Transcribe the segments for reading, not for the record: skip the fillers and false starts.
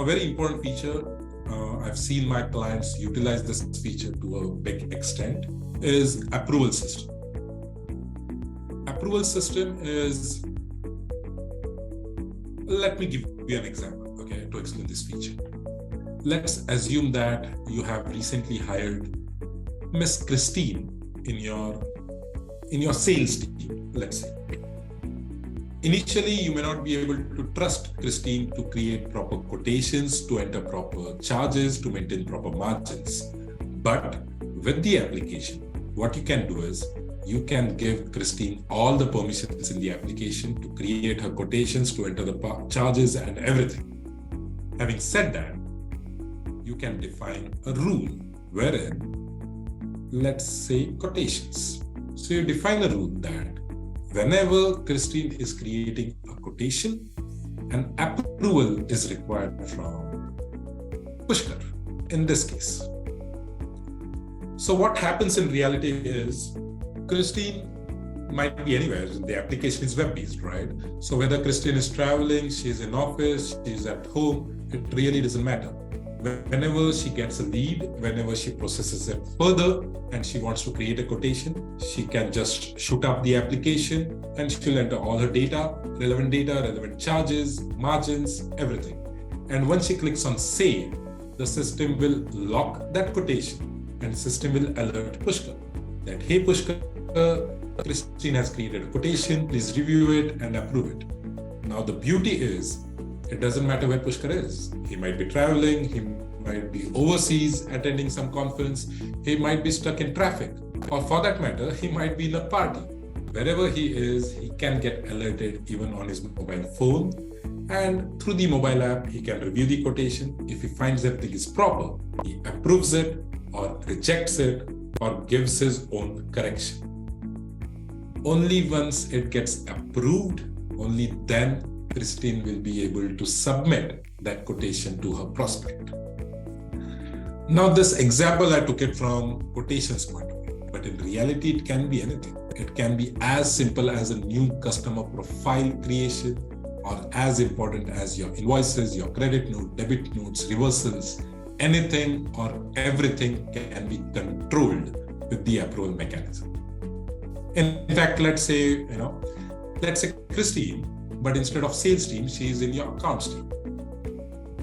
a very important feature, I've seen my clients utilize this feature to a big extent, is approval system. Approval system is, let me give you an example, okay, to explain this feature. Let's assume that you have recently hired Miss Christine in your sales team, let's say. Initially, you may not be able to trust Christine to create proper quotations, to enter proper charges, to maintain proper margins. But with the application, what you can do is you can give Christine all the permissions in the application to create her quotations, to enter the charges and everything. Having said that, you can define a rule wherein, let's say, quotations. So you define a rule that whenever Christine is creating a quotation, an approval is required from Pushkar in this case. So what happens in reality is Christine might be anywhere. The application is web-based, right? So whether Christine is traveling, she's in office, she's at home, it really doesn't matter. Whenever she gets a lead, whenever she processes it further and she wants to create a quotation, she can just shoot up the application and she'll enter all her data, relevant charges, margins, everything. And once she clicks on save, the system will lock that quotation and the system will alert Pushkar that, hey Pushkar, Christine has created a quotation, please review it and approve it. Now the beauty is, it doesn't matter where Pushkar is. He might be traveling, he might be overseas attending some conference, he might be stuck in traffic, or for that matter, he might be in a party. Wherever he is, he can get alerted even on his mobile phone, and through the mobile app, he can review the quotation. If he finds everything is proper, he approves it or rejects it or gives his own correction. Only once it gets approved, only then Christine will be able to submit that quotation to her prospect. Now, this example, I took it from quotations point of view, but in reality, it can be anything. It can be as simple as a new customer profile creation, or as important as your invoices, your credit note, debit notes, reversals. Anything or everything can be controlled with the approval mechanism. In fact, let's say Christine, but instead of sales team, she is in your accounts team.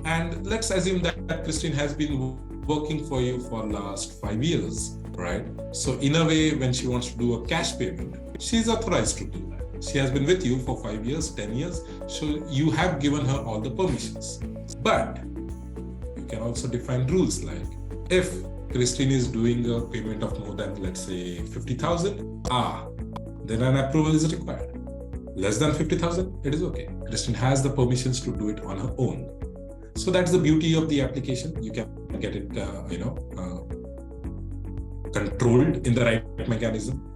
And let's assume that Christine has been working for you for last 5 years, right? So in a way, when she wants to do a cash payment, she's authorized to do that. She has been with you for 5 years, 10 years. So you have given her all the permissions. But you can also define rules like, if Christine is doing a payment of more than, let's say, 50,000, then an approval is required. Less than 50,000, it is okay. Christine has the permissions to do it on her own. So that's the beauty of the application. You can get it, controlled in the right mechanism.